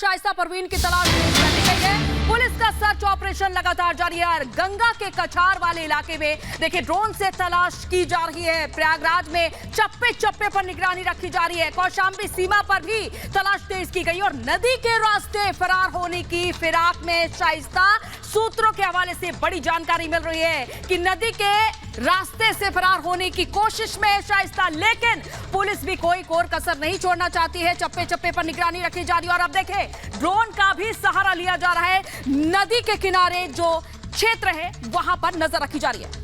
शाइस्ता परवीन की तलाश तेज कर दी गई है। पुलिस का सर्च ऑपरेशन लगातार जारी है और गंगा के कछार वाले इलाके में देखिए ड्रोन से तलाश की जा रही है। प्रयागराज में चप्पे चप्पे पर निगरानी रखी जा रही है। कौशाम्बी सीमा पर भी तलाश तेज की गई और नदी के रास्ते फरार होने की फिराक में शाइस्ता। सूत्रों के हवाले से बड़ी जानकारी मिल रही है कि नदी के रास्ते से फरार होने की कोशिश में शाइस्ता, लेकिन पुलिस भी कोई कोर कसर नहीं छोड़ना चाहती है। चप्पे चप्पे पर निगरानी रखी जा रही है और अब देखें ड्रोन का भी सहारा लिया जा रहा है। नदी के किनारे जो क्षेत्र है वहां पर नजर रखी जा रही है।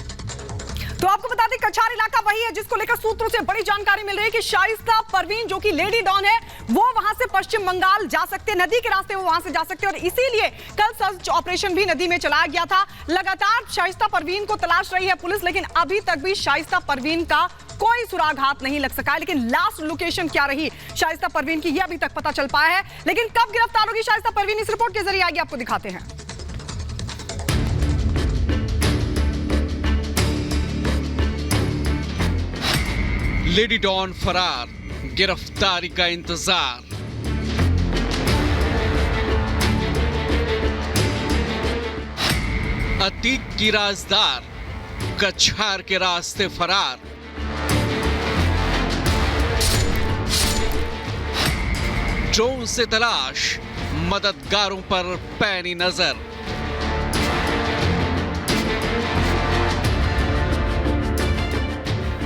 तो आपको बता दें कछार इलाका वही है जिसको लेकर सूत्रों से बड़ी जानकारी मिल रही है कि शाइस्ता परवीन जो कि लेडी डॉन है वो वहां से पश्चिम बंगाल जा सकते हैं, नदी के रास्ते वो वहां से जा सकते हैं और इसीलिए कल सर्च ऑपरेशन भी नदी में चलाया गया था। लगातार शाइस्ता परवीन को तलाश रही है पुलिस, लेकिन अभी तक भी शाइस्ता परवीन का कोई सुराग हाथ नहीं लग सका है। लेकिन लास्ट लोकेशन क्या रही शाइस्ता परवीन की, यह अभी तक पता चल पाया है। लेकिन कब गिरफ्तार होगी शाइस्ता परवीन, इस रिपोर्ट के जरिए आगे आपको दिखाते हैं। लेडी डॉन फरार, गिरफ्तारी का इंतजार। अतीक की राजदार कछार के रास्ते फरार। ड्रोन से तलाश, मददगारों पर पैनी नजर।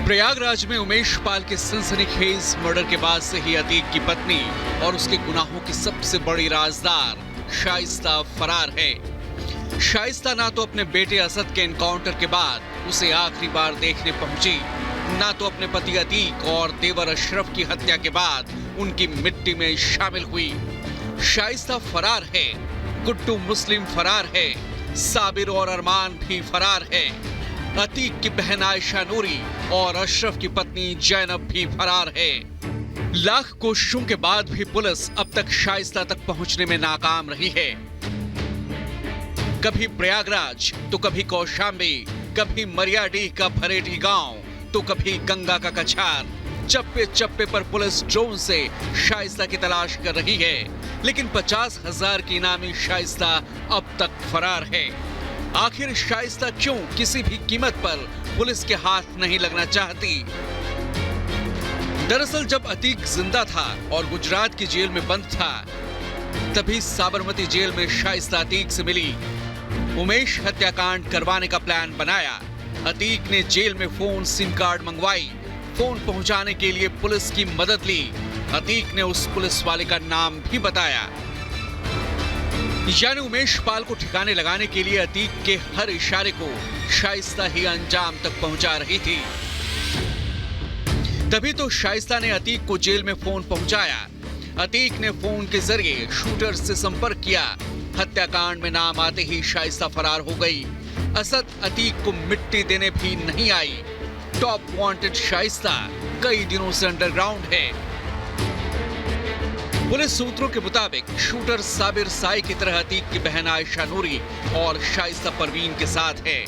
प्रयागराज में उमेश पाल के सनसनीखेज मर्डर के बाद से ही अतीक की पत्नी और उसके गुनाहों की सबसे बड़ी राजदार शाइस्ता फरार है। शाइस्ता ना तो अपने बेटे असद के एनकाउंटर के बाद उसे आखिरी बार देखने पहुंची, ना तो अपने पति अतीक और देवर अशरफ की हत्या के बाद उनकी मिट्टी में शामिल हुई। शाइस्ता फरार है, गुड्डू मुस्लिम फरार है, साबिर और अरमान भी फरार है। अतीक की बहन आयशा नूरी और अशरफ की पत्नी जैनब भी फरार है। लाख कोशिशों के बाद भी पुलिस अब तक शाइस्ता तक पहुंचने में नाकाम रही है। कभी प्रयागराज तो कभी कौशाम्बी, कभी मरियाडीह का भरेठी गांव तो कभी गंगा का कछार। चप्पे चप्पे पर पुलिस ड्रोन से शाइस्ता की तलाश कर रही है, लेकिन 50,000 की इनामी शाइस्ता अब तक फरार है। आखिर शाइस्ता क्यों किसी भी कीमत पर पुलिस के हाथ नहीं लगना चाहती? दरअसल जब अतीक जिंदा था और गुजरात की जेल में बंद था, तभी साबरमती जेल में शाइस्ता अतीक से मिली। उमेश हत्याकांड करवाने का प्लान बनाया। अतीक ने जेल में फोन सिम कार्ड मंगवाई, फोन पहुंचाने के लिए पुलिस की मदद ली। अतीक ने उस पुलिस वाले का नाम भी बताया। यानी उमेश पाल को ठिकाने लगाने के लिए अतीक के हर इशारे को शाइस्ता ही अंजाम तक पहुंचा रही थी। तभी तो शाइस्ता ने अतीक को जेल में फोन पहुंचाया। अतीक ने फोन के जरिए शूटर से संपर्क किया। हत्याकांड में नाम आते ही शाइस्ता फरार हो गई। असद अतीक को मिट्टी देने भी नहीं आई। टॉप वांटेड शाइस्ता कई दिनों से अंडरग्राउंड है। पुलिस सूत्रों के मुताबिक शूटर साबिर साई की तरह अतीक की बहन आयशा नूरी और शाइस्ता परवीन के साथ है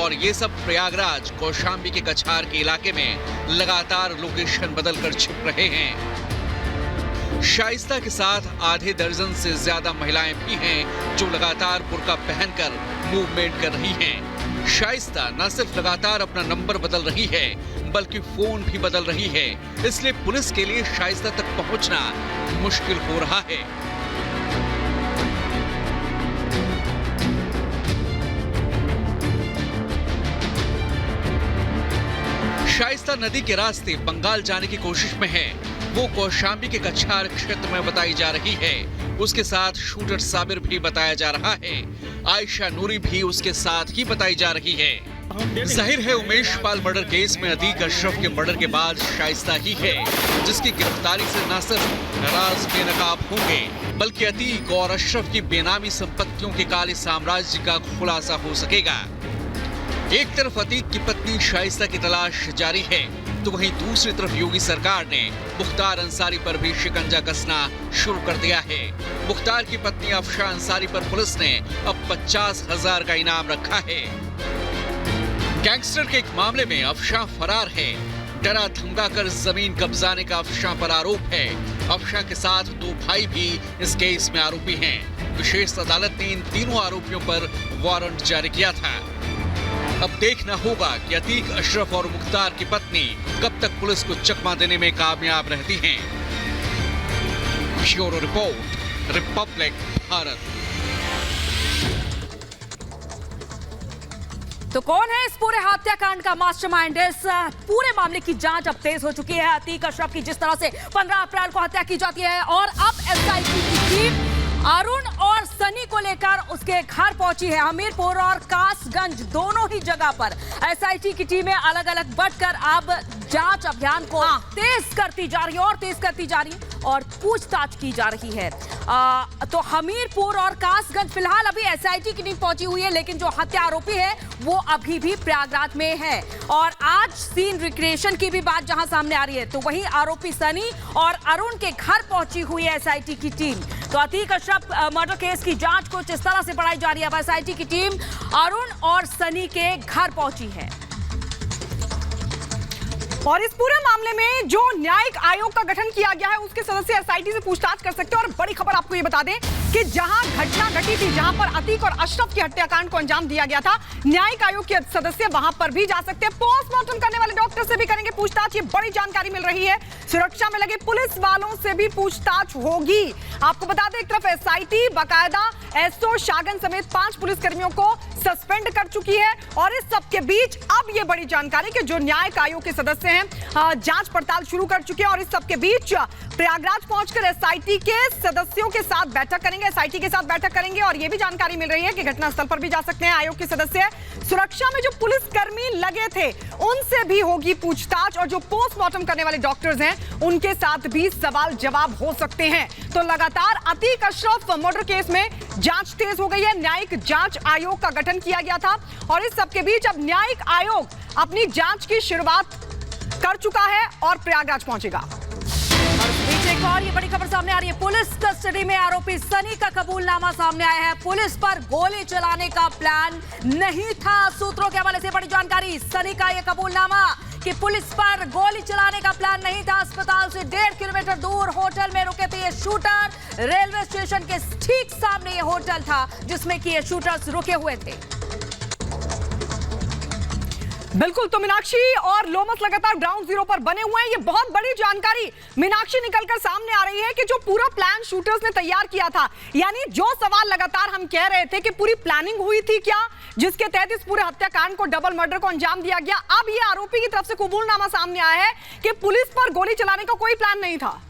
और ये सब प्रयागराज कौशाम्बी के कछार के इलाके में लगातार लोकेशन बदलकर छिप रहे हैं। शाइस्ता के साथ आधे दर्जन से ज्यादा महिलाएं भी हैं जो लगातार बुर्का पहनकर मूवमेंट कर रही हैं। शाइस्ता न सिर्फ लगातार अपना नंबर बदल रही है बल्कि फोन भी बदल रही है, इसलिए पुलिस के लिए शाइस्ता तक पहुंचना मुश्किल हो रहा है। शाइस्ता नदी के रास्ते बंगाल जाने की कोशिश में है। वो कौशाम्बी के कछार क्षेत्र में बताई जा रही है। उसके साथ शूटर साबिर भी बताया जा रहा है। आयशा नूरी भी उसके साथ ही बताई जा रही है। जाहिर है उमेश पाल मर्डर केस में अतीक अशरफ के मर्डर के बाद शाइस्ता ही है जिसकी गिरफ्तारी से न सिर्फ राज बेनकाब होंगे बल्कि अतीक और अशरफ की बेनामी संपत्तियों के काले साम्राज्य का खुलासा हो सकेगा। एक तरफ अतीक की पत्नी शाइस्ता की तलाश जारी है तो वहीं दूसरी तरफ योगी सरकार ने मुख्तार अंसारी पर भी शिकंजा कसना शुरू कर दिया है। मुख्तार की पत्नी अफशा अंसारी पर पुलिस ने अब 50,000 का इनाम रखा है। गैंगस्टर के एक मामले में अफशा फरार है। डरा धमकाकर जमीन कब्जाने का अफशां पर आरोप है। अफशां के साथ 2 भाई भी इस केस में आरोपी हैं। विशेष अदालत ने इन तीनों आरोपियों पर वारंट जारी किया था। अब देखना होगा कि अतीक, अशरफ और मुख्तार की पत्नी कब तक पुलिस को चकमा देने में कामयाब रहती हैं। Bureau report, Republic Bharat. तो कौन है इस पूरे हत्याकांड का मास्टरमाइंड? इस पूरे मामले की जांच अब तेज हो चुकी है। अतीक अशरफ की जिस तरह से 15 अप्रैल को हत्या की जाती है और अब एसआईटी की टीम अरुण और सनी को लेकर उसके घर पहुंची है। हमीरपुर और कासगंज दोनों ही जगह पर एसआईटी की टीमें अलग अलग बढ़कर अब जांच अभियान को तेज करती जा रही है और तेज करती जा रही है और पूछताछ की जा रही है। तो हमीरपुर और कासगंज फिलहाल अभी एसआईटी की टीम पहुंची हुई है, लेकिन जो हत्या आरोपी है वो अभी भी प्रयागराज में है। और आज सीन रिक्रिएशन की भी बात जहां सामने आ रही है, तो वहीं आरोपी सनी और अरुण के घर पहुंची हुई है एसआईटी की टीम। तो अतीक अशरफ मर्डर केस की जांच को जिस तरह से बढ़ाई जा रही है, अब एसआईटी की टीम अरुण और सनी के घर पहुंची है। और इस पूरे मामले में जो न्यायिक आयोग का गठन किया गया है उसके सदस्य एसआईटी से पूछताछ कर सकते हैं। और बड़ी खबर आपको ये बता दें कि जहां घटना घटी थी, जहां पर अतीक और अशरफ की हत्याकांड को अंजाम दिया गया था, न्यायिक आयोग के सदस्य वहां पर भी जा सकते हैं। पोस्टमार्टम करने वाले डॉक्टर से भी करेंगे पूछताछ, ये बड़ी जानकारी मिल रही है। सुरक्षा में लगे पुलिस वालों से भी पूछताछ होगी। आपको बता दें, एक तरफ एसआईटी बाकायदा एसओ शागन समेत 5 पुलिसकर्मियों को सस्पेंड कर चुकी है और इस सब के बीच अब ये बड़ी जानकारी कि जो न्यायिक आयोग के सदस्य हैं जांच पड़ताल शुरू कर चुके हैं और इस सब के बीच प्रयागराज पहुंचकर एसआईटी के सदस्यों के साथ बैठक करेंगे, एसआईटी के साथ बैठक करेंगे। और ये भी जानकारी मिल रही है कि घटनास्थल पर भी जा सकते हैं आयोग के सदस्य। सुरक्षा में जो पुलिसकर्मी लगे थे उनसे भी होगी पूछताछ और जो पोस्टमार्टम करने वाले डॉक्टर्स हैं उनके साथ भी सवाल जवाब हो सकते हैं। तो लगातार अतीक अशरफ मर्डर केस में जांच तेज हो गई है। न्यायिक जांच आयोग का गठन किया गया था और इस सबके बीच अब न्यायिक आयोग अपनी जांच की शुरुआत कर चुका है और प्रयागराज पहुंचेगा। बीच एक और ये बड़ी खबर सामने आ रही है। पुलिस कस्टडी में आरोपी सनी का कबूलनामा सामने आया है। पुलिस पर गोली चलाने का प्लान नहीं था। सूत्रों के हवाले से बड़ी जानकारी। सनी का यह कबूलनामा कि पुलिस पर गोली चलाने का प्लान नहीं था। अस्पताल से 1.5 किलोमीटर दूर होटल में रुके थे ये शूटर। रेलवे स्टेशन के ठीक सामने ये होटल था जिसमें कि ये शूटर्स रुके हुए थे। बिल्कुल, तो मीनाक्षी और लोमस लगातार ग्राउंड जीरो पर बने हुए हैं। ये बहुत बड़ी जानकारी मीनाक्षी निकलकर सामने आ रही है कि जो पूरा प्लान शूटर्स ने तैयार किया था, यानी जो सवाल लगातार हम कह रहे थे कि पूरी प्लानिंग हुई थी क्या, जिसके तहत इस पूरे हत्याकांड को, डबल मर्डर को अंजाम दिया गया। अब ये आरोपी की तरफ से कबूलनामा सामने आया है कि पुलिस पर गोली चलाने का कोई प्लान नहीं था।